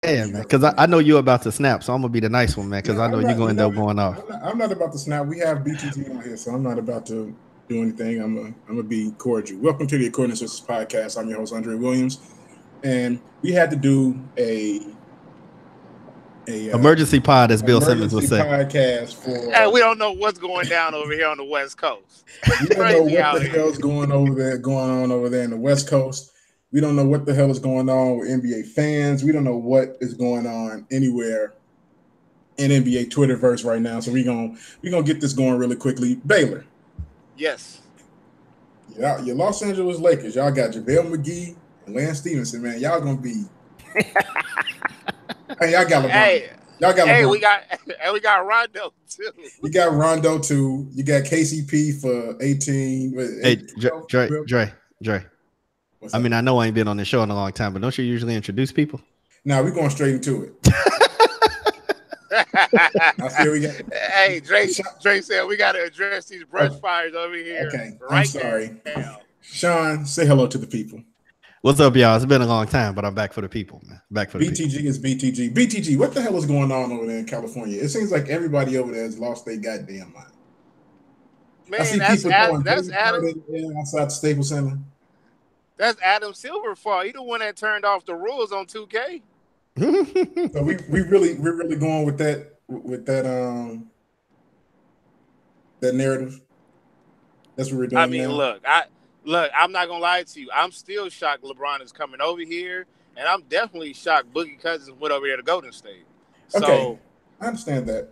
Yeah, man. Because I know you're about to snap, so I'm gonna be the nice one, man. Because No, I know I'm you're not. gonna You end know, up going off. I'm not about to snap. We have BTG on here, so I'm not about to do anything. I'm gonna be cordial. Welcome to the According to Sisters podcast. I'm your host Andre Williams, and we had to do a Emergency pod, as Bill Simmons would emergency say. podcast Hey, for. we don't know what's going down over here on the West Coast. We It's don't know crazy what out the here. hell's going on over there in the West Coast. We don't know what the hell is going on with NBA fans. We don't know what is going on anywhere in NBA Twitterverse right now. So we gonna get this going really quickly. Baylor, Yes. your Los Angeles Lakers, y'all got JaVale McGee and Lance Stevenson, man. Y'all gonna be. Hey, y'all got LeBron. Hey, Y'all got hey, LeBron. we got Rondo too. You got Rondo too. You got KCP for 18. Hey, 12, Dre. What's I up? mean, I know I ain't been on this show in a long time, but don't you usually introduce people? Now we're going straight into it. I feel we got. Hey, Dre said we got to address these brush fires over here. Okay, I'm right sorry. now. Sean, say hello to the people. What's up, y'all? It's been a long time, but I'm back for the people, man. Back for the people. BTG is BTG. BTG, what the hell is going on over there in California? It seems like everybody over there has lost their goddamn mind. Man, I see that's people throwing That's baby powder Adam. outside the Staples Center. That's Adam Silver's fault. He the one that turned off the rules on 2K. So we're really going with that that narrative. That's what we're doing. I mean, now. I'm not gonna lie to you. I'm still shocked LeBron is coming over here, and I'm definitely shocked Boogie Cousins went over there to Golden State. So, Okay, I understand that.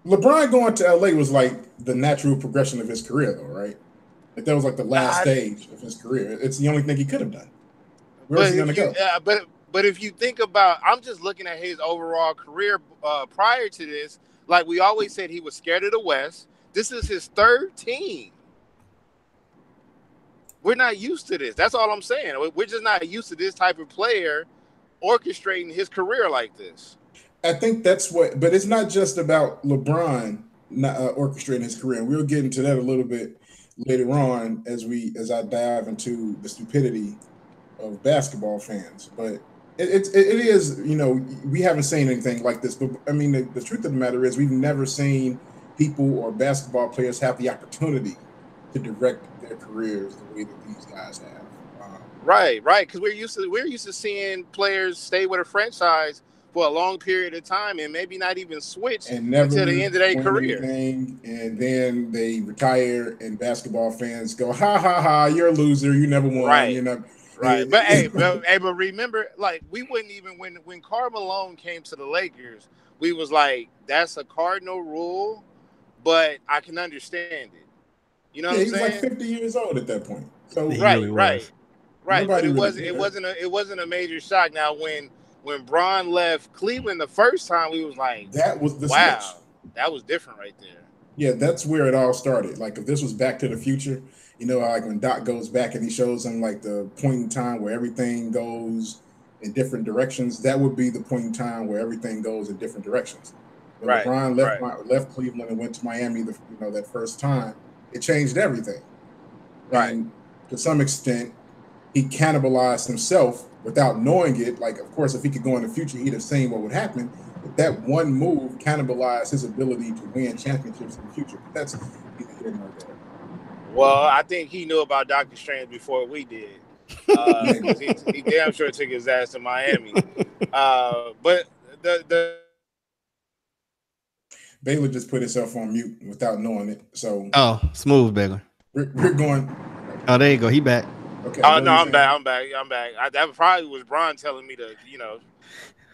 LeBron going to LA was like the natural progression of his career, though, right? Like that was like the last stage of his career. It's the only thing he could have done. Where's he gonna go? But if you think about, I'm just looking at his overall career prior to this. Like we always said, he was scared of the West. This is his third team. We're not used to this. That's all I'm saying. We're just not used to this type of player orchestrating his career like this. I think that's what, but it's not just about LeBron not, orchestrating his career. And we'll get into that a little bit later on as I dive into the stupidity of basketball fans. But it is, we haven't seen anything like this. But I mean, the truth of the matter is, we've never seen people or basketball players have the opportunity to direct their careers the way that these guys have. Right. Because we're used to seeing players stay with a franchise for a long period of time and maybe not even switch until the end of their career. And then they retire, and basketball fans go, "Ha ha ha! You're a loser. You never won." Right. Right. But remember, like we wouldn't even when Karl Malone came to the Lakers, we was like, "That's a cardinal rule," but I can understand it. You know what I'm saying? He was like 50 years old at that point. So right. But it really wasn't a major shock. Now when Bron left Cleveland the first time, we was like, that was the wow, switch. that was different right there. Yeah, that's where it all started. Like if this was Back to the Future, like when Doc goes back and he shows them like the point in time where everything goes in different directions, that would be the point in time where everything goes in different directions. When LeBron left Cleveland and went to Miami, that first time, it changed everything. Right. And to some extent, he cannibalized himself without knowing it. Like, of course, if he could go in the future, he'd have seen what would happen. But that one move cannibalized his ability to win championships in the future. But that's neither here nor there. Well, I think he knew about Doctor Strange before we did. Because he damn sure took his ass to Miami. But the Baylor just put himself on mute without knowing it. So smooth, Baylor. We're going. Oh, there you go. He back. Okay. Oh no, I'm back. That probably was Bron telling me to,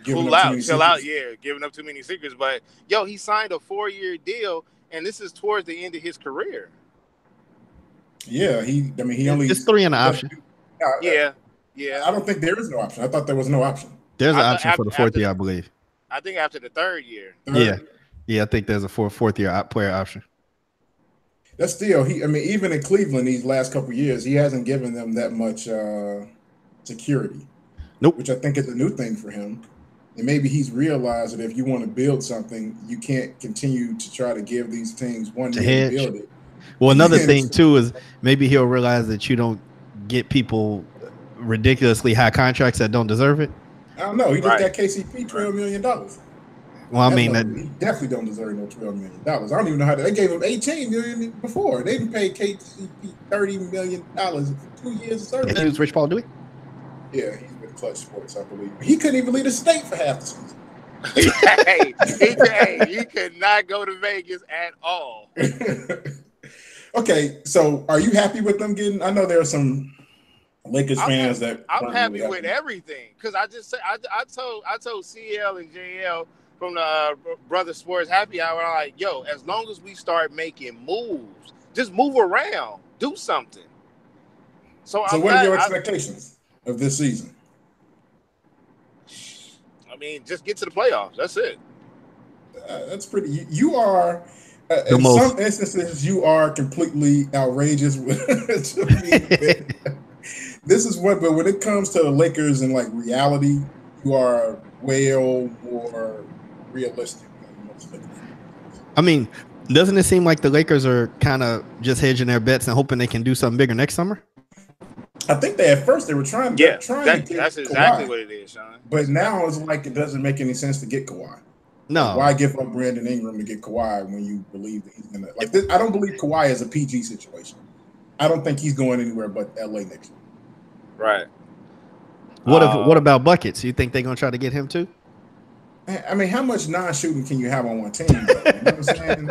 cool out, chill out. Yeah, giving up too many secrets. But he signed a 4-year deal, and this is towards the end of his career. Yeah, he only. It's 3 in the option. Yeah. I don't think there is no option. I thought there was no option. There's an option for the 4th year, I believe. I think after the 3rd year. Yeah, I think there's a 4th year player option. That's still even in Cleveland these last couple of years, he hasn't given them that much security. Nope. Which I think is a new thing for him. And maybe he's realized that if you want to build something, you can't continue to try to give these teams 1 year to build it. Well, another thing too is maybe he'll realize that you don't get people ridiculously high contracts that don't deserve it. I don't know. He just Right. got KCP $12 million. Well, I mean, he definitely don't deserve no $12 million. I don't even know how they gave him $18 million before. They didn't pay KCP $30 million for 2 years of service. he was Rich Paul Dewey. Yeah, he's with Clutch Sports, I believe. He couldn't even lead the state for half the season. He could not go to Vegas at all. Okay, so are you happy with them getting? I know there are some Lakers fans that I'm happy with everything because I just said I told CL and JL from the Brother Sports Happy Hour, I'm like, yo, as long as we start making moves, just move around, do something. So what are your expectations of this season? I mean, just get to the playoffs. That's it. That's pretty. You are. In some instances, you are completely outrageous. This is what, but when it comes to the Lakers and like reality, you are way more realistic than most Lakers. I mean, doesn't it seem like the Lakers are kind of just hedging their bets and hoping they can do something bigger next summer? I think at first they were trying. Yeah, that's exactly Kawhi. What it is, Sean. But now it's like it doesn't make any sense to get Kawhi. No. Like, why give up Brandon Ingram to get Kawhi when you believe that he's gonna like this? I don't believe Kawhi is a PG situation. I don't think he's going anywhere but LA next year. Right. What about buckets? You think they're gonna try to get him too? I mean, how much non-shooting can you have on one team? Though? You know what I'm saying?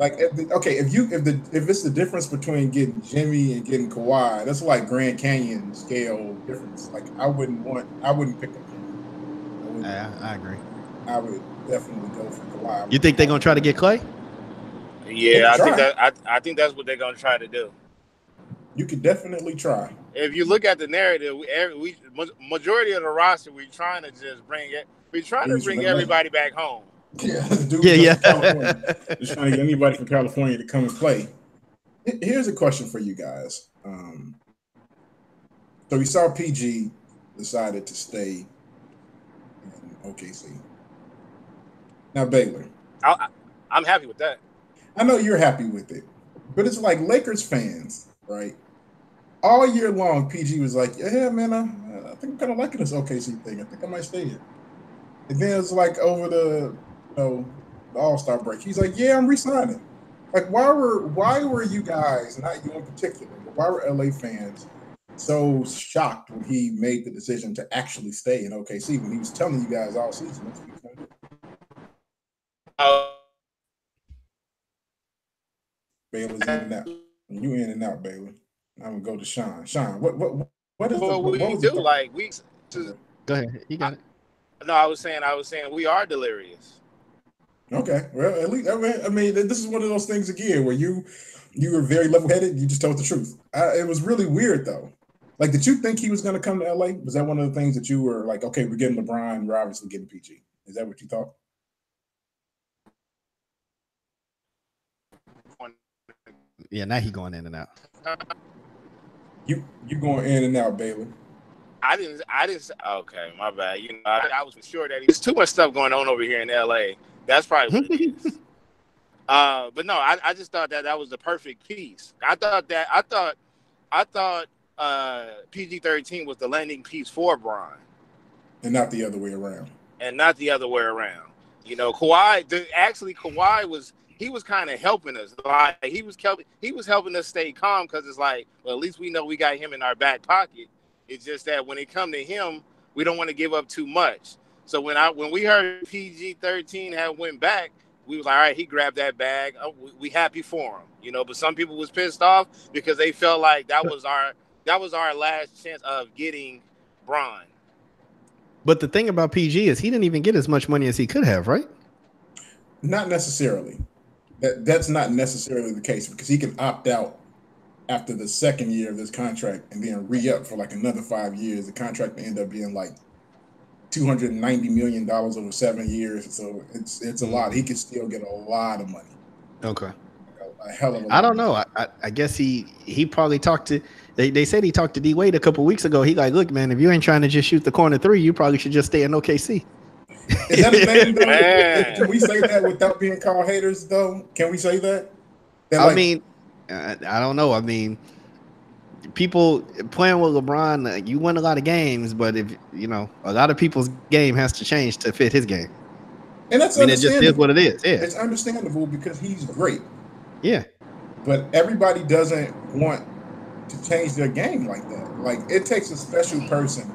Like, okay, if it's the difference between getting Jimmy and getting Kawhi, that's like Grand Canyon scale difference. Like, I wouldn't pick up Jimmy. I agree. I would definitely go for Kawhi. You think they're gonna try to get Clay? Yeah, I think that's what they're gonna try to do. You could definitely try. If you look at the narrative, we majority of the roster, we're trying to bring everybody back home. Yeah, yeah. Just trying to get anybody from California to come and play. Here's a question for you guys. So we saw PG decided to stay in OKC. Now Baylor, I'm happy with that. I know you're happy with it, but it's like Lakers fans, right? All year long, PG was like, "Yeah, man, I think I'm kind of liking this OKC thing. I think I might stay here." And then it's like over the All-Star break, he's like, "Yeah, I'm re-signing." Like, why were you guys, not you in particular, but why were LA fans so shocked when he made the decision to actually stay in OKC when he was telling you guys all season that's what he's going to do? Baylor's in and out. You in and out, Baylor. I'm gonna go to Sean. Sean, what is what we do? Like we. Go ahead. You got it. No, I was saying we are delirious. Okay, well, at least I mean, this is one of those things again where you were very level-headed. You just told the truth. It was really weird though. Like, did you think he was going to come to LA? Was that one of the things that you were like, okay, we're getting LeBron, we're obviously getting PG? Is that what you thought? Yeah, now he going in and out. You going in and out, Baylor. I didn't. Okay, my bad. You know, I was sure that there's too much stuff going on over here in LA. That's probably what it is. But no, I just thought that was the perfect piece. I thought PG-13 was the landing piece for Bron, and not the other way around. You know, Kawhi was kind of helping us. Like he was helping us stay calm because it's like, well, at least we know we got him in our back pocket. It's just that when it come to him, we don't want to give up too much. So when we heard PG-13 had went back, we was like, all right, he grabbed that bag. We happy for him, you know. But some people was pissed off because they felt like that was our last chance of getting Bron. But the thing about PG is he didn't even get as much money as he could have, right? Not necessarily. That's not necessarily the case because he can opt out after the second year of this contract and then re-up for like another 5 years. The contract may end up being like $290 million over 7 years. So it's a lot. He could still get a lot of money. Okay. A hell of a lot. I don't know. I guess he probably talked to they said he talked to D Wade a couple weeks ago. He like, look, man, if you ain't trying to just shoot the corner three, you probably should just stay in OKC. Is that a thing though? Can we say that without being called haters though? Can we say that? I mean, I don't know. I mean, people playing with LeBron, you win a lot of games, but if a lot of people's game has to change to fit his game. And that's it just is what it is. Yeah, it's understandable because he's great. Yeah, but everybody doesn't want to change their game like that. Like it takes a special person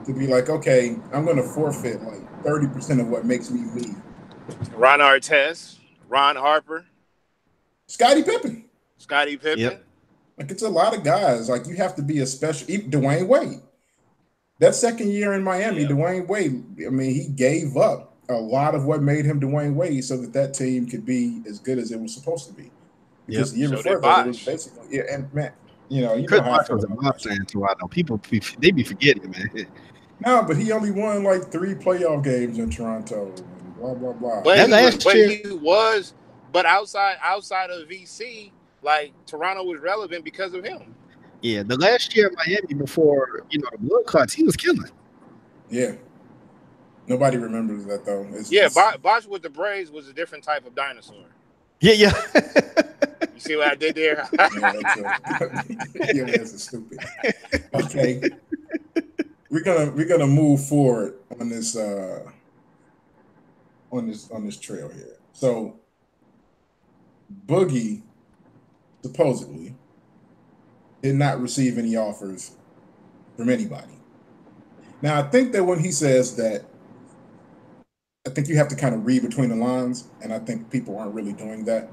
to be like, okay, I'm going to forfeit like 30% of what makes me me. Ron Artest, Ron Harper, Scottie Pippen. Yep. Like it's a lot of guys. Like you have to be a special. Dwayne Wade. That second year in Miami, Dwayne Wade. I mean, he gave up a lot of what made him Dwayne Wade, so that team could be as good as it was supposed to be. Because the year before that, it was basically And man, you Chris know how Bosh was a monster in Toronto. People they be forgetting, man. No, but he only won like 3 playoff games in Toronto. And blah blah blah. But outside of VC, like Toronto was relevant because of him. Yeah, the last year in Miami before the blood clots, he was killing. Yeah. Nobody remembers that though. Bosh with the Braves was a different type of dinosaur. Yeah. You see what I did there? That's stupid. Okay. We're gonna move forward on this trail here. So Boogie supposedly did not receive any offers from anybody. Now I think that when he says that, I think you have to kind of read between the lines, and I think people aren't really doing that.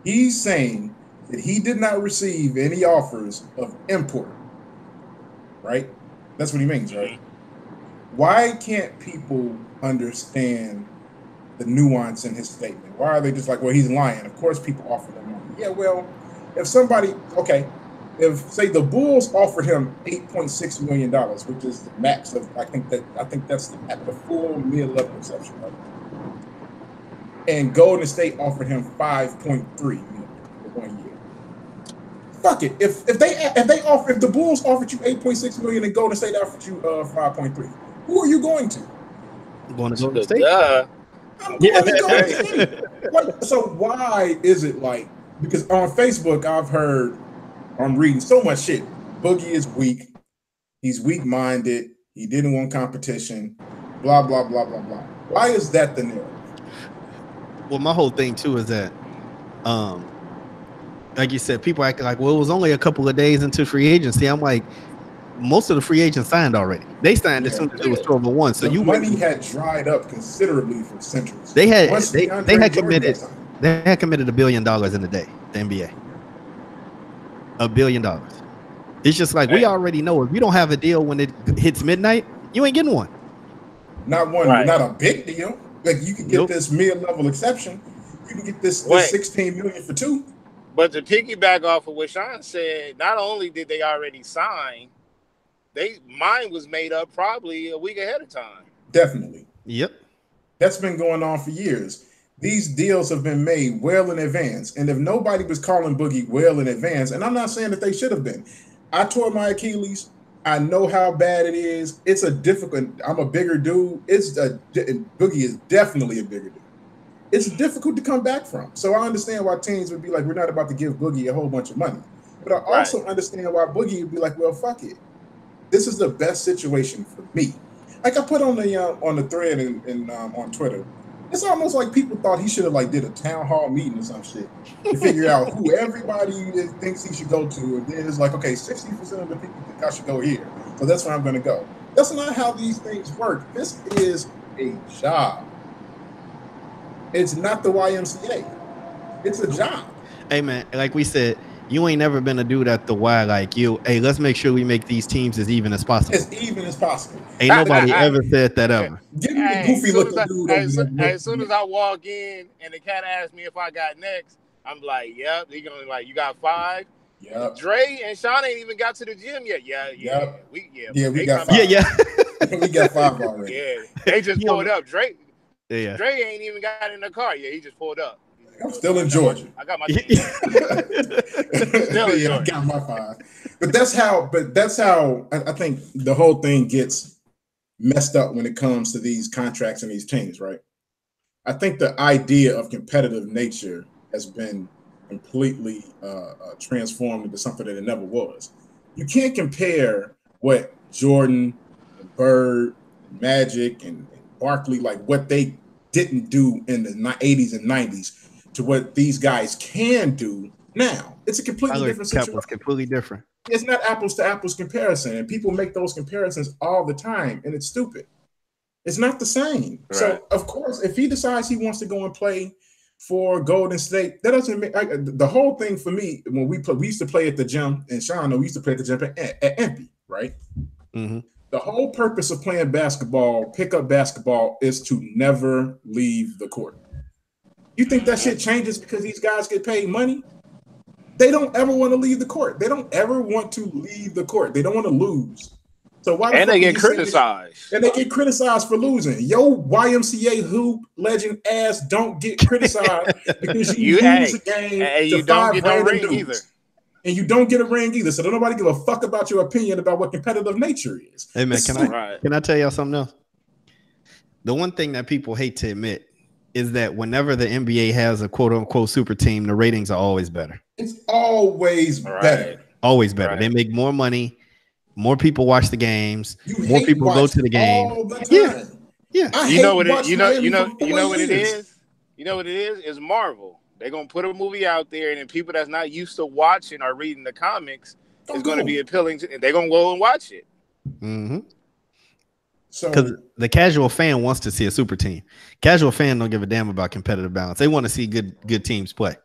He's saying that he did not receive any offers of import, right? That's what he means, right? Why can't people understand the nuance in his statement? Why are they just like, well, he's lying? Of course people offer them money. Yeah, well, if say the Bulls offered him $8.6 million, which is the max of, I think that's the full mid-level exception, right? And Golden State offered him $5.3 million for 1 year. Fuck it. If the Bulls offered you $8.6 million and Golden State offered you 5.3, who are you going to? Going to Golden State. I'm going to Golden State. So why is it like? Because on Facebook I'm reading so much shit. Boogie is weak. He's weak-minded. He didn't want competition. Blah blah blah blah blah. Why is that the narrative? Well, my whole thing too is that, like you said, people acting like, well, it was only a couple of days into free agency. I'm like, most of the free agents signed already. They signed as soon as it was 12-1. So money had dried up considerably for Centuries. They had committed $1 billion in a day. The NBA. $1 billion. It's just like, we already know if you don't have a deal when it hits midnight, you ain't getting one. Not one, not a big deal. Like you can get this mid-level exception. You can get this $16 million for 2. But to piggyback off of what Sean said, not only did they already sign, mine was made up probably a week ahead of time. Definitely. Yep. That's been going on for years. These deals have been made well in advance. And if nobody was calling Boogie well in advance, and I'm not saying that they should have been. I tore my Achilles. I know how bad it is. It's a difficult. I'm a bigger dude. Boogie is definitely a bigger dude. It's difficult to come back from. So I understand why teams would be like, we're not about to give Boogie a whole bunch of money. But I also understand why Boogie would be like, well, fuck it. This is the best situation for me. Like I put on the thread and on Twitter. It's almost like people thought he should have like did a town hall meeting or some shit to figure out who everybody thinks he should go to, and then it's like, okay, 60% of the people think I should go here, so that's where I'm going to go. That's not how these things work. This is a job. It's not the YMCA. It's a job. Hey man, like we said, you ain't never been a dude at the Y like you. Hey, let's make sure we make these teams as even as possible. As even as possible. Ain't nobody ever said that ever. Give me the goofy looking dude. As soon as I walk in and the cat asks me if I got next, I'm like, yep. He gonna like, you got 5? Yep. Dre and Sean ain't even got to the gym yet. Yep. We got 5. Yeah. We got 5 already. Yeah. They just pulled up. Dre ain't even got in the car. Yeah, he just pulled up. I'm still in Georgia. I got my I got my 5. But that's how I think the whole thing gets messed up when it comes to these contracts and these teams, right? I think the idea of competitive nature has been completely transformed into something that it never was. You can't compare what Jordan, and Bird, Magic, and Barkley, like what they didn't do in the 80s and 90s to what these guys can do now. It's a completely different situation. It's completely different. It's not apples to apples comparison, and people make those comparisons all the time, and it's stupid. It's not the same. Right. So, of course, if he decides he wants to go and play for Golden State, that doesn't make the whole thing for me. When we used to play at the gym, and Sean, we used to play at the gym at Empty, right? Mm-hmm. The whole purpose of playing basketball, pickup basketball, is to never leave the court. You think that shit changes because these guys get paid money? They don't ever want to leave the court. They don't ever want to leave the court. They don't want to lose. So why? And they get criticized. And they get criticized for losing. Yo, YMCA hoop legend ass don't get criticized because you lose a game and you don't get no ring either. And you don't get a ring either. So don't nobody give a fuck about your opinion about what competitive nature is. Hey man, can I tell y'all something else? The one thing that people hate to admit is that whenever the NBA has a quote unquote super team, the ratings are always better. It's always better. Always better. Right. They make more money. More people watch the games. More people go to the game. Yeah. You know what it is? You know what it is? It's Marvel. They're gonna put a movie out there, and then people that's not used to watching or reading the comics is going to be appealing to. They're gonna go and watch it. Mm-hmm. So, because the casual fan wants to see a super team. Casual fan don't give a damn about competitive balance. They want to see good teams play.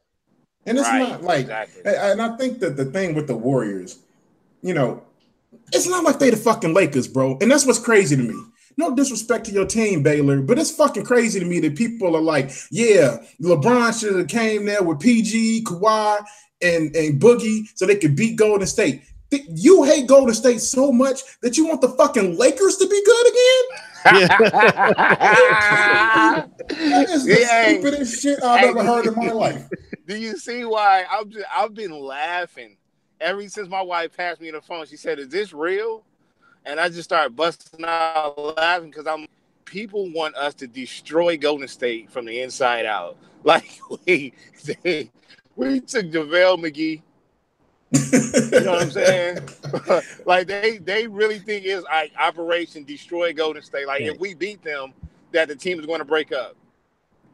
And it's not like, and I think that the thing with the Warriors, you know, it's not like they the fucking Lakers, bro. And that's what's crazy to me. No disrespect to your team, Baylor, but it's fucking crazy to me that people are like, yeah, LeBron should have came there with PG, Kawhi, and Boogie so they could beat Golden State. You hate Golden State so much that you want the fucking Lakers to be good again? That is the stupidest shit I've ever heard in my life. Do you see why I've been laughing ever since my wife passed me the phone? She said, "Is this real?" And I just started busting out laughing because people want us to destroy Golden State from the inside out. Like we took JaVale McGee. You know what I'm saying? Like they really think it's like Operation Destroy Golden State. Like if we beat them, that the team is going to break up.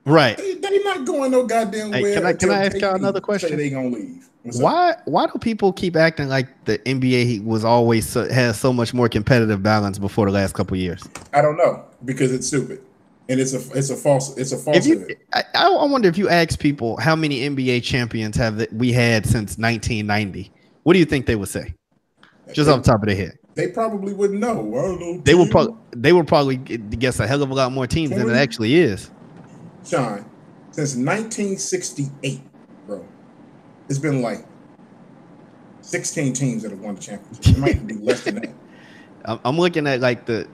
Right. They not going no goddamn way. Can I ask y'all another question? They gonna leave. Why do people keep acting like the NBA was always has so much more competitive balance before the last couple of years? I don't know, because it's stupid and it's a falsehood. I wonder if you ask people how many NBA champions we had since 1990, what do you think they would say? Just off the top of their head. They probably wouldn't know. I don't know. They would probably guess a hell of a lot more teams than it actually is. Sean, since 1968, bro, it's been like 16 teams that have won the championship. It might be less than that. I'm looking at like it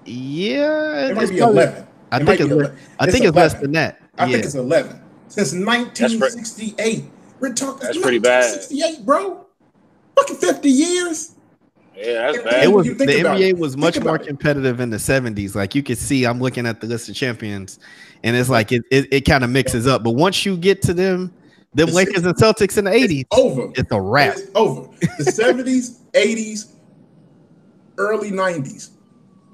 might be 11. I think it's less than that. I think it's 11. Since 1968. We're talking that's pretty bad. 1968, bro. Fucking 50 years. Yeah, that's bad. The NBA was much more competitive in the 70s. Like you could see, I'm looking at the list of champions, and it's like it kind of mixes up. But once you get to them Lakers and Celtics in the 80s, it's a wrap. It's over. The 70s, 80s, early 90s.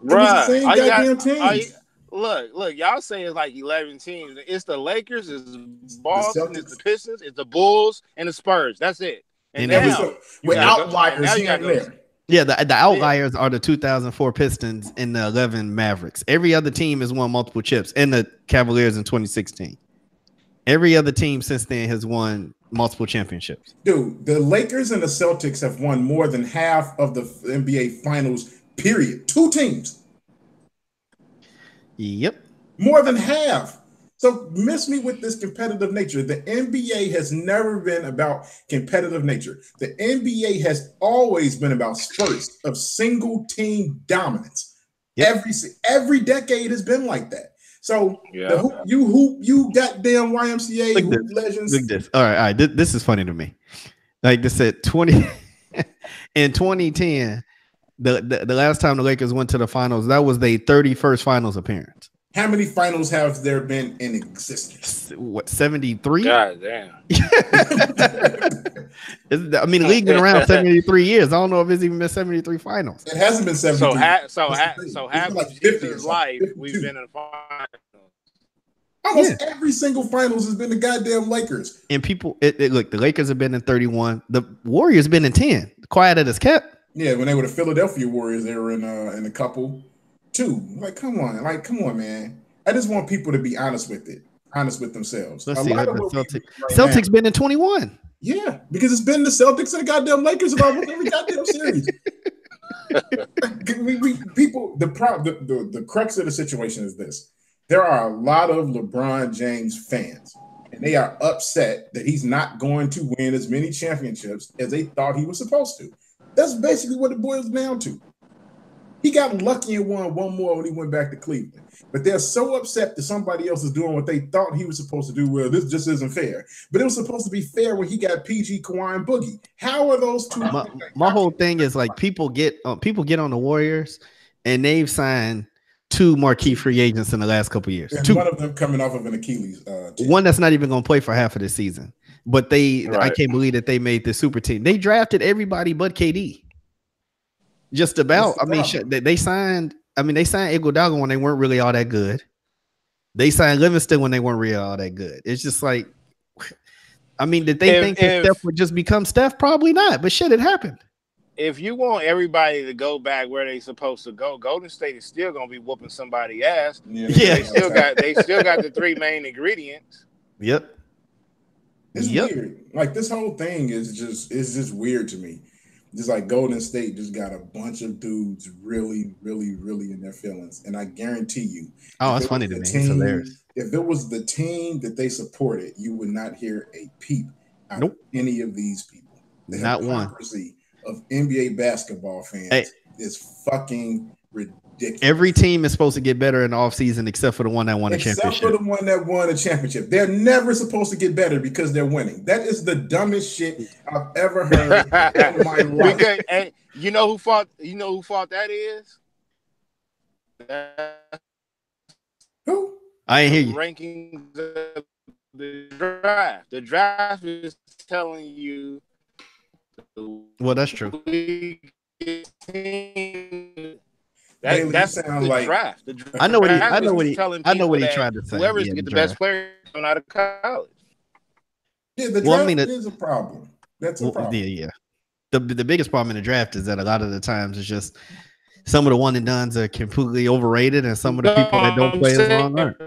Right. The same goddamn teams. Look, y'all say it's like 11 teams. It's the Lakers, it's Boston, it's the Pistons, it's the Bulls, and the Spurs. That's it. And now, with outliers here and there. Yeah, the outliers are the 2004 Pistons and the 11 Mavericks. Every other team has won multiple chips, and the Cavaliers in 2016. Every other team since then has won multiple championships. Dude, the Lakers and the Celtics have won more than half of the NBA Finals, period. 2 teams. Yep. More than half. So miss me with this competitive nature. The NBA has never been about competitive nature. The NBA has always been about spurts of single team dominance. Yep. Every decade has been like that. So you goddamn YMCA hoop legends. Look this. All right. This is funny to me. Like they said, in 2010, the last time the Lakers went to the finals, that was their 31st finals appearance. How many finals have there been in existence? What, 73? God damn. I mean, the league been around 73 years. I don't know if it's even been 73 finals. It hasn't been 73. So half of Jesus' life, we've been in the finals. Almost every single finals has been the goddamn Lakers. And people, look, the Lakers have been in 31. The Warriors been in 10. Quiet as kept. Yeah, when they were the Philadelphia Warriors, they were in a couple too. Like, come on, man. I just want people to be honest with it, honest with themselves. Let's see. Celtics been in 21. Yeah, because it's been the Celtics and the goddamn Lakers in almost every goddamn series. The crux of the situation is this. There are a lot of LeBron James fans, and they are upset that he's not going to win as many championships as they thought he was supposed to. That's basically what it boils down to. He got lucky and won one more when he went back to Cleveland. But they're so upset that somebody else is doing what they thought he was supposed to do. Well, this just isn't fair. But it was supposed to be fair when he got PG, Kawhi, and Boogie. How are those two? My whole thing is like people get on the Warriors, and they've signed 2 marquee free agents in the last couple of years. And 2. One of them coming off of an Achilles. One that's not even going to play for half of the season. But I can't believe that they made the super team. They drafted everybody but KD. Just about. I mean, they signed Iguodala when they weren't really all that good. They signed Livingston when they weren't really all that good. It's just like, I mean, did they think that Steph would just become Steph? Probably not. But shit, it happened. If you want everybody to go back where they supposed to go, Golden State is still gonna be whooping somebody's ass. Yeah. They still got the 3 main ingredients. Yep. It's weird. Like this whole thing is just weird to me. Just like Golden State just got a bunch of dudes really, really, really in their feelings. And I guarantee you. Oh, it's funny to me. It's hilarious. If it was the team that they supported, you would not hear a peep out of any of these people. The not one. Of NBA basketball fans is fucking ridiculous. Every team is supposed to get better in the offseason except for the one that won a championship. Except for the one that won a championship. They're never supposed to get better because they're winning. That is the dumbest shit I've ever heard in my life. Because, and you know who fault that is? Who? I ain't hear you. Rankings of the draft. The draft is telling you. Well, that's true. That's the draft. I know what he tried to say. Whoever's to get the best player coming out of college. Yeah, the draft is a problem. That's a problem. Yeah. The biggest problem in the draft is that a lot of the times it's just some of the one and dones are completely overrated, and some of the people that don't play as long aren't.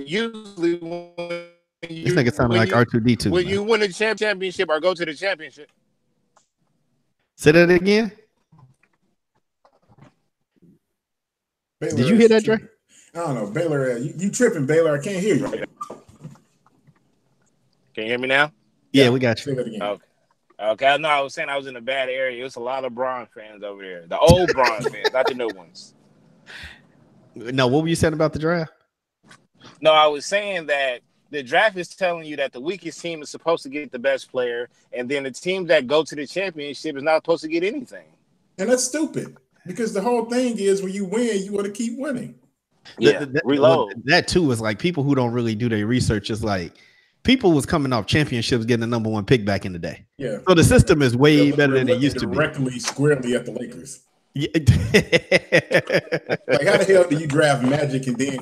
Usually, this nigga sounded like R2D2. When you win a championship or go to the championship. Say that again. Baylor, did you hear that, Dre? I don't know. Baylor, you tripping, Baylor. I can't hear you. Can you hear me now? Yeah, we got you. Say that again. Okay. No, I was saying I was in a bad area. There's a lot of Bron fans over there. The old Bron fans, not the new ones. No, what were you saying about the draft? No, I was saying that the draft is telling you that the weakest team is supposed to get the best player, and then the team that go to the championship is not supposed to get anything. And that's stupid because the whole thing is when you win, you want to keep winning. Yeah, reload. That too is like people who don't really do their research is like people was coming off championships getting the number 1 pick back in the day. Yeah. So the system is way better than it used to be. Directly, squarely at the Lakers. Yeah. Like how the hell do you draft Magic and then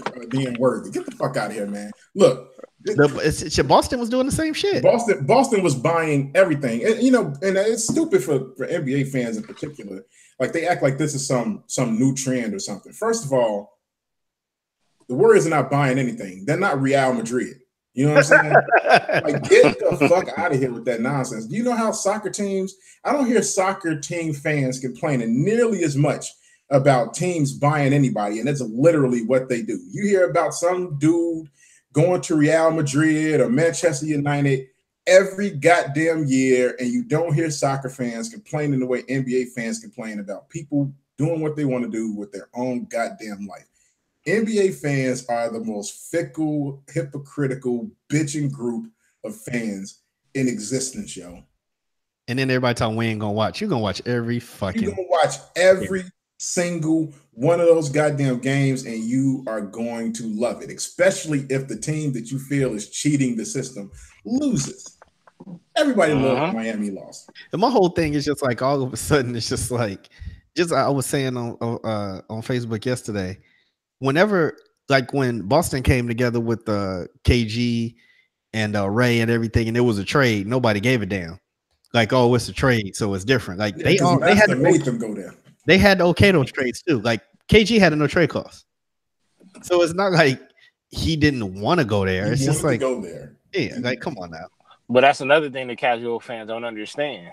Worthy? Get the fuck out of here, man. Look. Boston was doing the same shit. Boston was buying everything, and and it's stupid for NBA fans in particular. Like they act like this is some new trend or something. First of all, the Warriors are not buying anything. They're not Real Madrid. You know what I'm saying? Like get the fuck out of here with that nonsense. Do you know how soccer teams? I don't hear soccer team fans complaining nearly as much about teams buying anybody, and that's literally what they do. You hear about some dude going to Real Madrid or Manchester United every goddamn year, and you don't hear soccer fans complaining the way NBA fans complain about people doing what they want to do with their own goddamn life. NBA fans are the most fickle, hypocritical, bitching group of fans in existence, yo. And then everybody talking we ain't gonna watch. You're gonna watch every fucking. You're gonna watch every single one of those goddamn games, and you are going to love it, especially if the team that you feel is cheating the system loses. Everybody loved Miami lost. And my whole thing is just like all of a sudden it's just like I was saying on Facebook yesterday. Whenever like when Boston came together with KG and Ray and everything, and it was a trade, nobody gave a damn. Like, oh, it's a trade, so it's different. Like they had to make them go there. They had to okay those trades too. Like KG had a no trade clause, so it's not like he didn't want to go there. It's just like go there. Yeah, like come on now. But that's another thing that casual fans don't understand.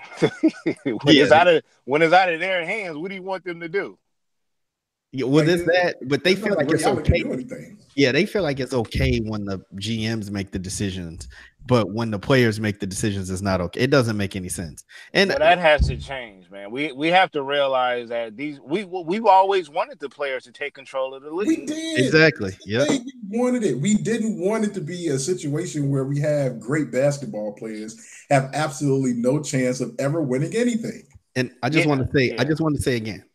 When it's out of their hands, what do you want them to do? Yeah, well, there's that, but they feel like it's okay. Yeah, they feel like it's okay when the GMs make the decisions, but when the players make the decisions, it's not okay. It doesn't make any sense. And that has to change, man. We have to realize that we've always wanted the players to take control of the league. We did exactly. Yeah, we wanted it. We didn't want it to be a situation where we have great basketball players have absolutely no chance of ever winning anything. And I just want to say again.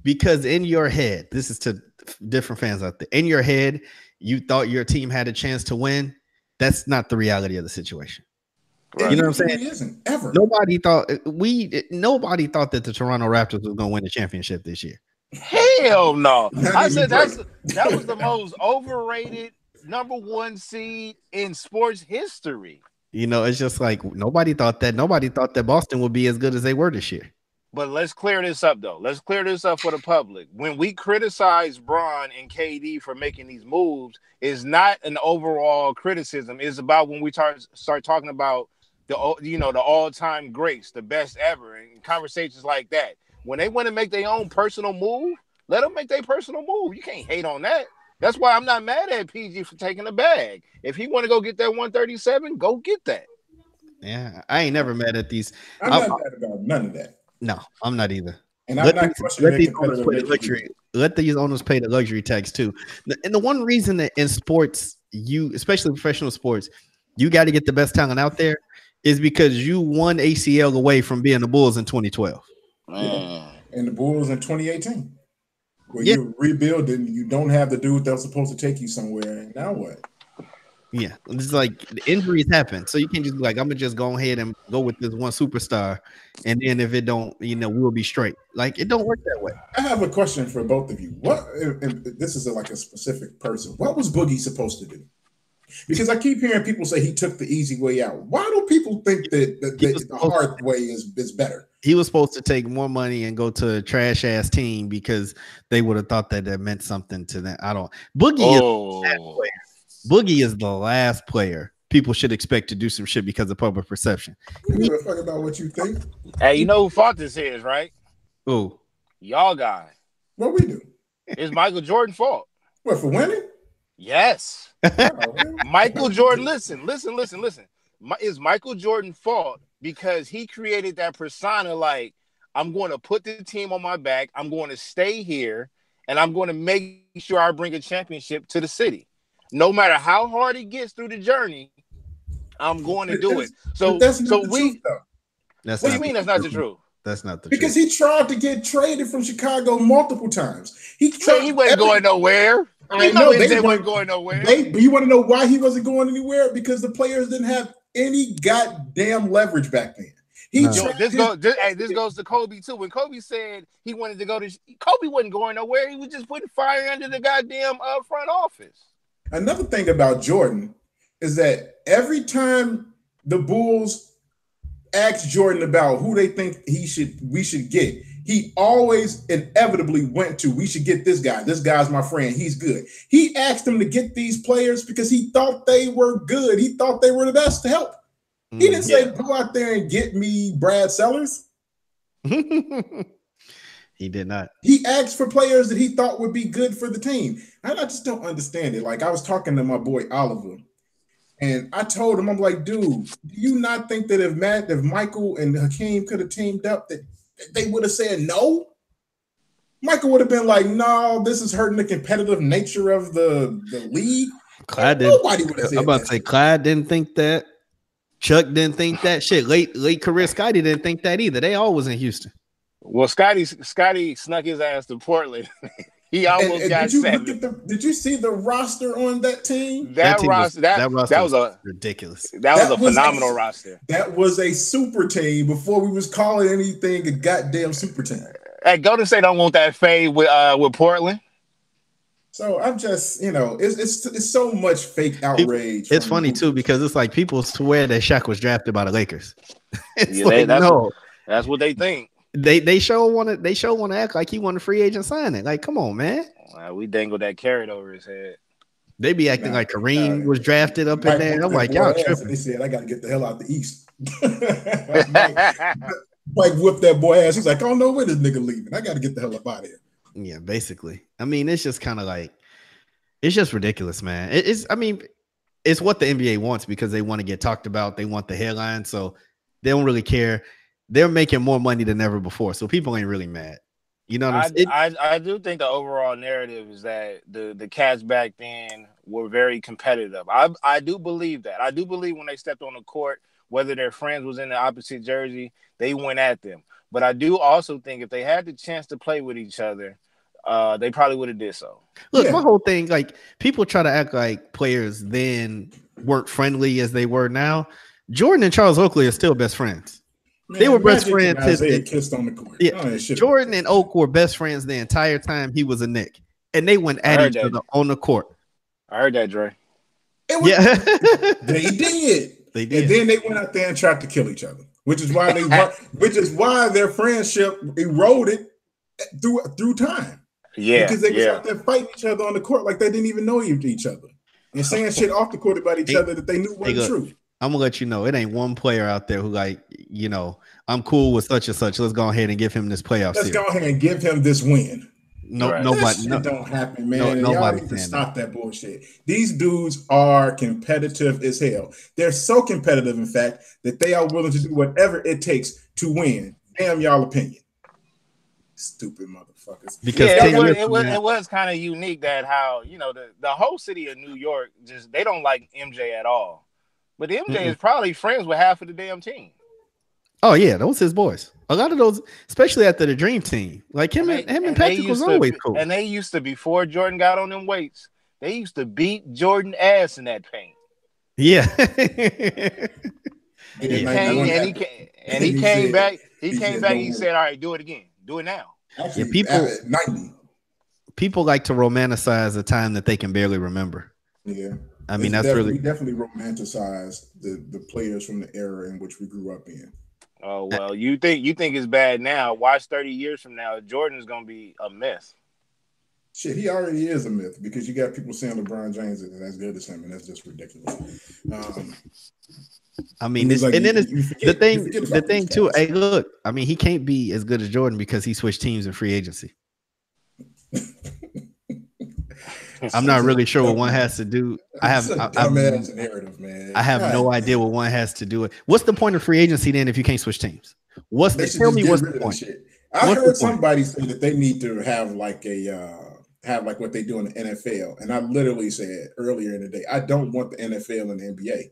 Because in your head, this is to different fans out there. In your head, you thought your team had a chance to win. That's not the reality of the situation. Right. You know what I'm saying? It isn't ever. Nobody thought that the Toronto Raptors was going to win the championship this year. Hell no! I said that was the most overrated number 1 seed in sports history. You know, it's just like nobody thought that. Nobody thought that Boston would be as good as they were this year. But let's clear this up, though. Let's clear this up for the public. When we criticize Bron and KD for making these moves, it's not an overall criticism. It's about when we start talking about the all-time greats, the best ever, and conversations like that. When they want to make their own personal move, let them make their personal move. You can't hate on that. That's why I'm not mad at PG for taking the bag. If he want to go get that 137, go get that. Yeah, I ain't never mad at these. I'm not mad about none of that. No, I'm not either. And let these owners pay the luxury tax too. And the one reason that in sports, especially professional sports, you got to get the best talent out there is because you won ACL away from being the Bulls in 2012. And the Bulls in 2018. Where you're rebuilding, you don't have the dude that was supposed to take you somewhere. And now what? Yeah, it's like the injuries happen, so you can't just be like, I'm gonna just go ahead and go with this one superstar, and then if it don't, we'll be straight. Like it don't work that way. I have a question for both of you. What if this is like a specific person? What was Boogie supposed to do? Because I keep hearing people say he took the easy way out. Why do people think that the hard way is better? He was supposed to take more money and go to a trash ass team because they would have thought that meant something to them. Boogie is the last player people should expect to do some shit because of public perception. You give a fuck about what you think. Hey, you know who fault this is, right? Who? Y'all guys. What we do? It's Michael Jordan's fault. What, for winning? Yes. Michael Jordan, listen. It's Michael Jordan's fault because he created that persona like, I'm going to put the team on my back, I'm going to stay here, and I'm going to make sure I bring a championship to the city. No matter how hard it gets through the journey, I'm going to do it. What do you mean that's not the truth? That's not the truth. Because he tried to get traded from Chicago multiple times. He wasn't going nowhere. I know they weren't going nowhere. But you want to know why he wasn't going anywhere? Because the players didn't have any goddamn leverage back then. This goes to Kobe too. When Kobe said he wanted to go to Kobe wasn't going nowhere. He was just putting fire under the goddamn front office. Another thing about Jordan is that every time the Bulls asked Jordan about who they think we should get, he always inevitably went to, we should get this guy. This guy's my friend. He's good. He asked them to get these players because he thought they were good. He thought they were the best to help. He didn't say, go out there and get me Brad Sellers. He did not. He asked for players that he thought would be good for the team. And I just don't understand it. Like I was talking to my boy Oliver, and I told him, I'm like, dude, do you not think that if Michael and Hakeem could have teamed up, that they would have said no? Michael would have been like, no, this is hurting the competitive nature of the league. Clyde didn't. Nobody would have said that. I'm about to say Clyde didn't think that. Chuck didn't think that shit. Late career Scotty didn't think that either. They all was in Houston. Well, Scotty snuck his ass to Portland. He almost got did you 7. look at the? Did you see the roster on that team? That team roster, that was a ridiculous. That was a phenomenal roster. That was a super team before we was calling anything a goddamn super team. Hey, Golden State don't want that fade with Portland. So I'm just, it's so much fake outrage. It's funny too because it's like people swear that Shaq was drafted by the Lakers. It's that's what they think. They sure want to act like he won a free agent signing. Like, come on, man. We dangled that carrot over his head. They be acting like Kareem was drafted up in there. I'm like, y'all tripping. They said I got to get the hell out the East. Mike whipped that boy ass. He's like, oh no, where this nigga leaving? I got to get the hell up out of here. Yeah, basically. I mean, it's just kind of like, it's just ridiculous, man. It's what the NBA wants because they want to get talked about. They want the headline, so they don't really care. They're making more money than ever before, so people ain't really mad. You know what I'm saying? I do think the overall narrative is that the Cats back then were very competitive. I do believe that. I do believe when they stepped on the court, whether their friends was in the opposite jersey, they went at them. But I do also think if they had the chance to play with each other, they probably would have did so. Look, my whole thing, like people try to act like players then weren't friendly as they were now. Jordan and Charles Oakley are still best friends. Man, they were best friends. They kissed on the court. Yeah. Jordan and Oak were best friends the entire time he was a Knick, and they went at each other on the court. I heard that, Dre. They did. They did. And then they went out there and tried to kill each other, which is why their friendship eroded through time. Yeah, because they was out there fighting each other on the court like they didn't even know each other and saying shit off the court about each other that they knew wasn't true. I'm gonna let you know it ain't one player out there who I'm cool with such and such. Let's go ahead and give him this playoff. Let's go ahead and give him this win. Nobody. That don't happen, man. Y'all need to stop that bullshit. These dudes are competitive as hell. They're so competitive, in fact, that they are willing to do whatever it takes to win. Damn y'all opinion. Stupid motherfuckers. Because it was kind of unique that how the whole city of New York they don't like MJ at all. But MJ is probably friends with half of the damn team. Oh yeah, those his boys. A lot of those, especially after the Dream Team, like him and Patrick was always cool. And they used to, before Jordan got on them weights, they used to beat Jordan ass in that paint. Yeah. He came back. He came back. He said, "All right, do it again. Do it now." Actually, people like to romanticize a time that they can barely remember. Yeah. I mean, we definitely romanticize the players from the era in which we grew up in. Oh well, you think it's bad now? Watch 30 years from now, Jordan's gonna be a myth. Shit, he already is a myth because you got people saying LeBron James is as good as him, and that's just ridiculous. I mean, the thing too. Hey, look, I mean, he can't be as good as Jordan because he switched teams in free agency. I'm not really sure what one has to do. I have narrative, man. I have no idea what one has to do. What's the point of free agency then if you can't switch teams? Tell me what's the point? I heard somebody say that they need to have like what they do in the NFL, and I literally said earlier in the day, I don't want the NFL and the NBA.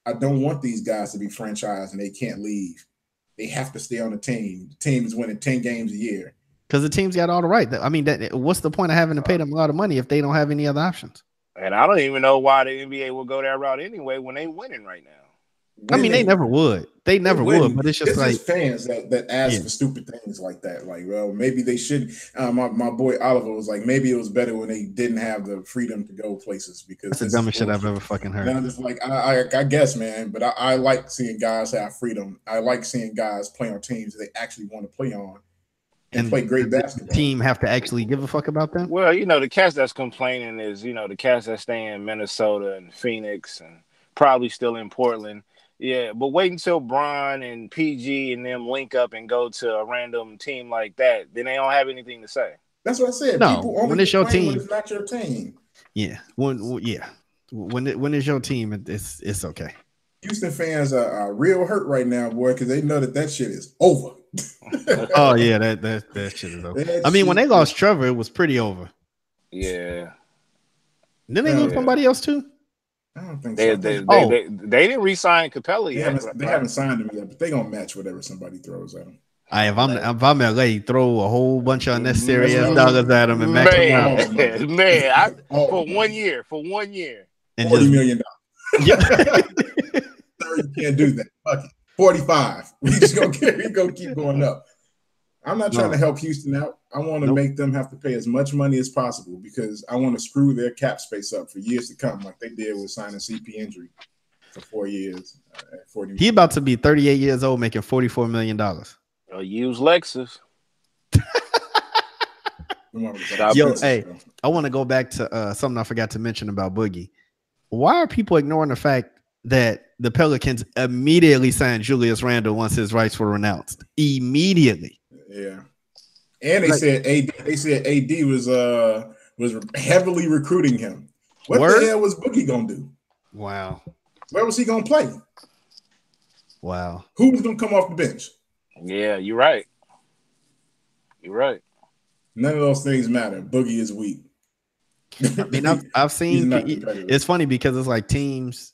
I don't want these guys to be franchised and they can't leave. They have to stay on the team. The team is winning 10 games a year. Because the team's got all the right. I mean, what's the point of having to pay them a lot of money if they don't have any other options? And I don't even know why the NBA will go that route anyway when they winning right now. I mean, they never would. They never would. But it's just fans that ask for stupid things like that. Like, well, maybe they should. My boy Oliver was like, maybe it was better when they didn't have the freedom to go places because that's the dumbest shit I've ever fucking heard. And I'm just like, I guess, man. But I like seeing guys have freedom. I like seeing guys play on teams that they actually want to play on. And play great basketball. The team have to actually give a fuck about them? Well, the cats that's complaining is, the cats that stay in Minnesota and Phoenix and probably still in Portland. Yeah, but wait until Bron and PG and them link up and go to a random team like that. Then they don't have anything to say. That's what I said. No, when it's your team. When it's not your team. Yeah. When it's your team, it's okay. Houston fans are real hurt right now, boy, because they know that shit is over. Oh yeah, that shit is over. I mean, when they lost Trevor, it was pretty over. Yeah. Then they lose somebody else too. I don't think they didn't re-sign Capella yet. They haven't signed him yet, but they're gonna match whatever somebody throws at them. If I'm LA, throw a whole bunch of unnecessary dollars at him and max them out. Man, for 1 year, and $40 million. Yeah. Sir, you can't do that. Fuck it. 45. We just gonna keep going up. I'm not trying to help Houston out. I want to make them have to pay as much money as possible because I want to screw their cap space up for years to come, like they did with signing CP Injury for 4 years. He about to be 38 years old, making $44 million. Use Lexus. Yo, hey, I want to go back to something I forgot to mention about Boogie. Why are people ignoring the fact that the Pelicans immediately signed Julius Randle once his rights were renounced? Immediately. Yeah. And they said AD was heavily recruiting him. What the hell was Boogie gonna do? Wow. Where was he gonna play? Wow. Who was gonna come off the bench? Yeah, you're right. None of those things matter. Boogie is weak. I mean, I've seen. It's funny because it's like teams.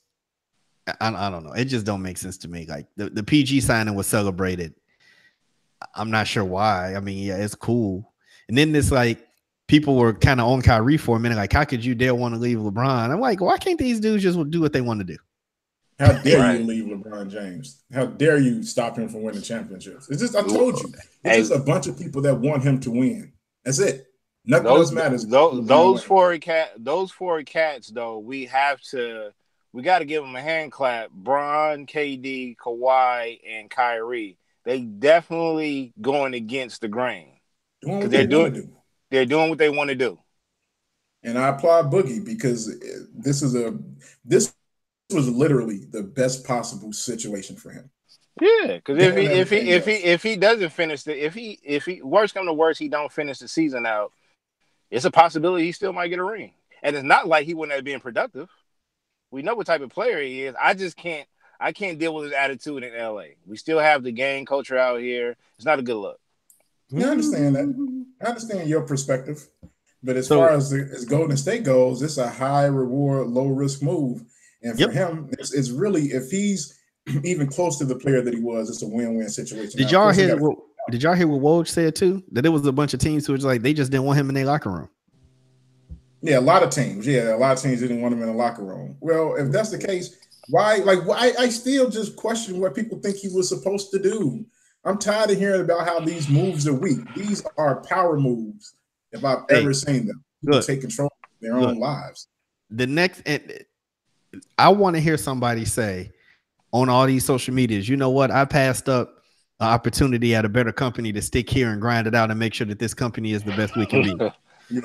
I don't know. It just don't make sense to me. Like the PG signing was celebrated. I'm not sure why. I mean, yeah, it's cool. And then it's like people were kind of on Kyrie for a minute. Like, how could you dare want to leave LeBron? I'm like, why can't these dudes just do what they want to do? How dare you leave LeBron James? How dare you stop him from winning championships? It's just, I told you, it's just a bunch of people that want him to win. That's it. Nothing else matters. Those four cats, though, we got to give them a hand clap. Bron, KD, Kawhi, and Kyrie. They definitely going against the grain. They're doing what they want to do. And I applaud Boogie because this was literally the best possible situation for him. Yeah, because if he doesn't finish if he worst come to worst, he don't finish the season out, it's a possibility he still might get a ring. And it's not like he wouldn't have been productive. We know what type of player he is. I can't deal with his attitude in LA. We still have the gang culture out here. It's not a good look. Yeah, I understand that. I understand your perspective. But as far as Golden State goes, it's a high reward, low risk move. And for him, it's really, if he's even close to the player that he was, it's a win-win situation. Did y'all hear what Woj said too? That it was a bunch of teams who was like they just didn't want him in their locker room. Yeah, a lot of teams. Yeah, a lot of teams didn't want him in the locker room. Well, if that's the case, why I still just question what people think he was supposed to do. I'm tired of hearing about how these moves are weak. These are power moves. If I've ever seen them, people take control of their own lives. The next, I want to hear somebody say on all these social medias, you know what? I passed up an opportunity at a better company to stick here and grind it out and make sure that this company is the best we can be.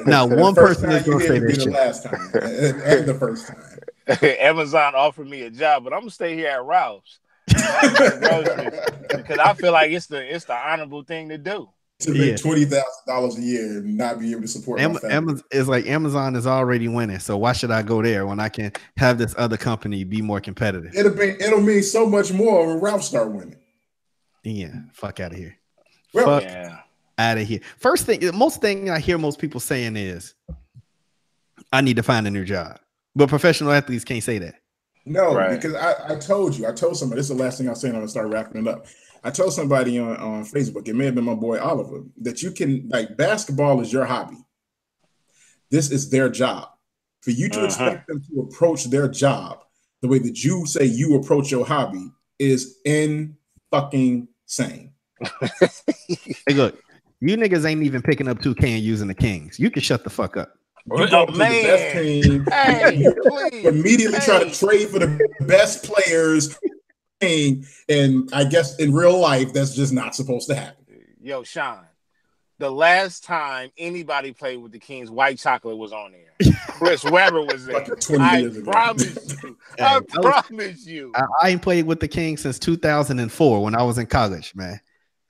Now, one person is going to say that shit. Last time and the first time. Amazon offered me a job, but I'm gonna stay here at Ralph's because I feel like it's the honorable thing to do. To make $20,000 a year and not be able to support my family. It's like Amazon is already winning, so why should I go there when I can have this other company be more competitive? It'll mean so much more when Ralph start winning. Yeah, fuck out of here. Well, out of here. First thing, most thing I hear most people saying is, I need to find a new job. But professional athletes can't say that. No, because I told somebody, this is the last thing I'll say and I'm going to start wrapping it up. I told somebody on Facebook, it may have been my boy Oliver, that you can, like, basketball is your hobby. This is their job. For you to expect them to approach their job the way that you say you approach your hobby is fucking sane. Hey, look, you niggas ain't even picking up 2K and using the Kings. You can shut the fuck up. You go to the best team. You immediately try to trade for the best players. And I guess in real life, that's just not supposed to happen. Yo, Sean, the last time anybody played with the Kings, White Chocolate was on there. Chris Webber was there. I promise you. I ain't played with the Kings since 2004 when I was in college, man.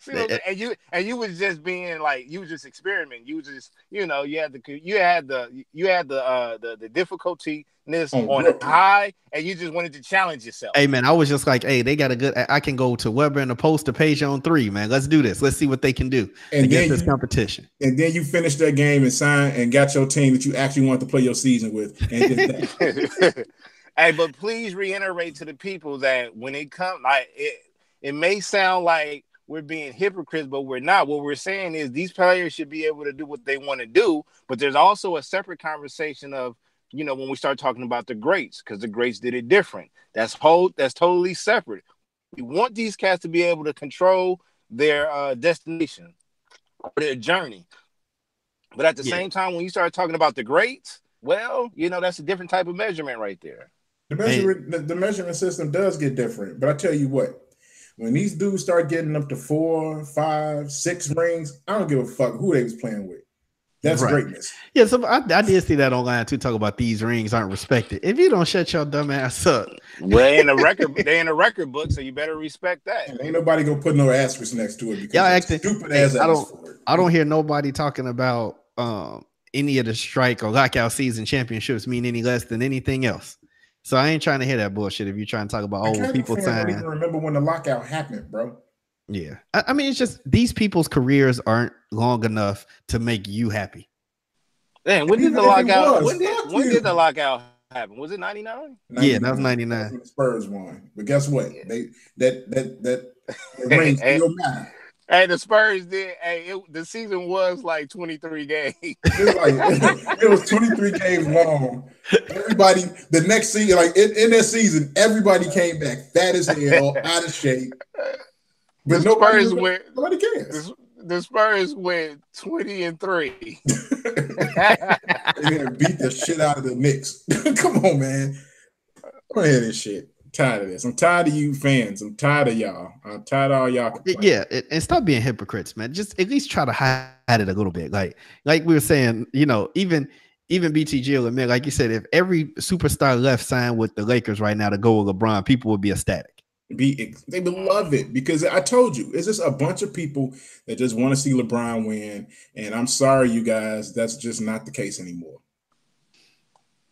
And you was just being like, you was just experimenting. You was just, you had the difficulty on high, and you just wanted to challenge yourself. Hey man, I was just like, hey, they got a good. I can go to Weber in the post to Page on 3, man. Let's do this. Let's see what they can do against this competition. And then you finished that game and signed and got your team that you actually want to play your season with. And did that. Hey, but please reiterate to the people that when it comes, like it may sound like we're being hypocrites, but we're not. What we're saying is these players should be able to do what they want to do, but there's also a separate conversation of, when we start talking about the greats, because the greats did it different. That's totally separate. We want these cats to be able to control their destination or their journey. But at the same time, when you start talking about the greats, well, that's a different type of measurement right there. The measurement system does get different. But I tell you what, when these dudes start getting up to 4, 5, 6 rings, I don't give a fuck who they was playing with. That's greatness. Yeah, so I did see that online too. Talk about these rings aren't respected. If you don't shut your dumb ass up, well, they in a record book, so you better respect that. And ain't nobody gonna put no asterisk next to it because y'all acting stupid ass. I don't hear nobody talking about any of the strike or lockout season championships mean any less than anything else. So I ain't trying to hear that bullshit. If you're trying to talk about old people time, I don't even remember when the lockout happened, bro. Yeah, I mean, it's just these people's careers aren't long enough to make you happy. Man, when did the lockout? When did the lockout happen? Was it 99? Yeah, that was 99. The Spurs won, but guess what? That ring still matter. Hey, the Spurs did. Hey, the season was like 23 games. It was 23 games long. Everybody, the next season, like in that season, everybody came back fat as hell, out of shape. But nobody cares. The Spurs went 20-3. They're gonna beat the shit out of the Knicks. Come on, man. Go ahead and shit. I'm tired of this. I'm tired of you fans. I'm tired of y'all. I'm tired of all y'all complaining. Yeah, and stop being hypocrites, man. Just at least try to hide it a little bit. Like we were saying, even BTG will admit, like you said, if every superstar left signed with the Lakers right now to go with LeBron, people would be ecstatic. They would love it because I told you, it's just a bunch of people that just want to see LeBron win. And I'm sorry, you guys, that's just not the case anymore.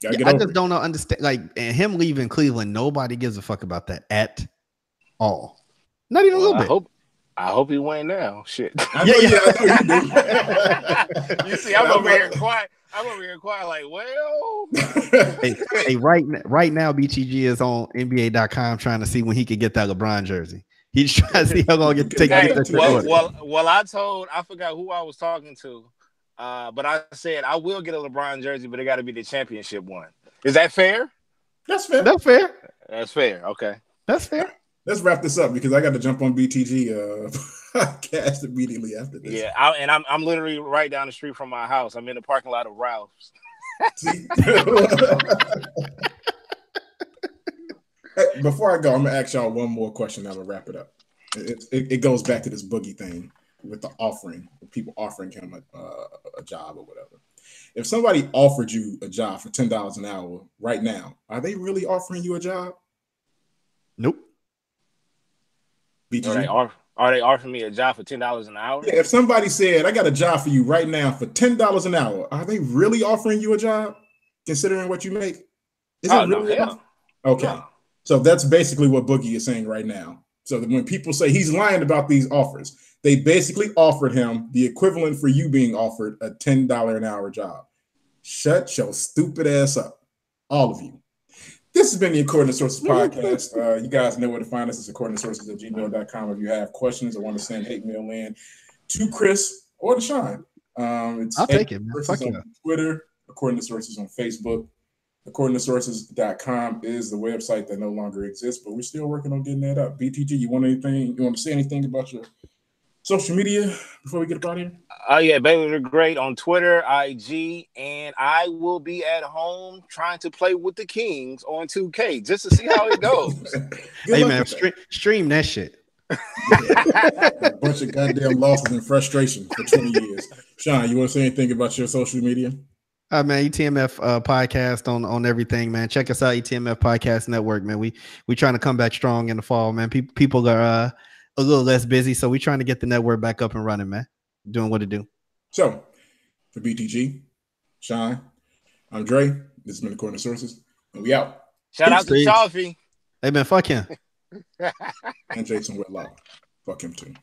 I just don't understand. Like, and him leaving Cleveland, nobody gives a fuck about that at all. Not even a little bit. I hope he win now. Shit. I know you do. You see, I'm over here quiet. Like, well. hey, right now, BTG is on NBA.com trying to see when he could get that LeBron jersey. He's trying to see how long it takes to get that. Well, I forgot who I was talking to, but I said I will get a LeBron jersey, but it got to be the championship one. Is that fair? That's fair. That's fair. That's fair. Okay. That's fair. Let's wrap this up because I got to jump on BTG podcast immediately after this. Yeah, I'm literally right down the street from my house. I'm in the parking lot of Ralph's. Hey, before I go, I'm gonna ask y'all one more question. I'm gonna wrap it up. It goes back to this Boogie thing with the offering, people offering him a job or whatever. If somebody offered you a job for $10 an hour right now, are they really offering you a job? Nope. Are they offering me a job for $10 an hour? Yeah, if somebody said, I got a job for you right now for $10 an hour, are they really offering you a job considering what you make? Is it really? No, okay. No. So that's basically what Boogie is saying right now. So that when people say he's lying about these offers, they basically offered him the equivalent for you being offered a $10 an hour job. Shut your stupid ass up, all of you. This has been the According to Sources podcast. You guys know where to find us. It's accordingtosources@gmail.com. If you have questions or want to send hate mail in to Chris or to Sean. I'll take it, man. Fuck on Twitter, According to Sources on Facebook. Accordingtosources.com is the website that no longer exists, but we're still working on getting that up. BTG, you want to say anything about your social media before we get up out of here? Yeah, Baylor the Great on Twitter, IG, and I will be at home trying to play with the Kings on 2K just to see how it goes. Hey, man, stream that shit. A bunch of goddamn losses and frustration for 20 years. Sean, you want to say anything about your social media? Man, ETMF podcast on everything, man. Check us out, ETMF Podcast Network, man. We trying to come back strong in the fall, man. People are a little less busy, so we trying to get the network back up and running, man. Doing what it do. So, for BTG, Sean, I'm Dre. This has been According to Sources, and we out. Shout out to Chaffee. Hey, man, fuck him. And Jason Whitlock. Fuck him, too.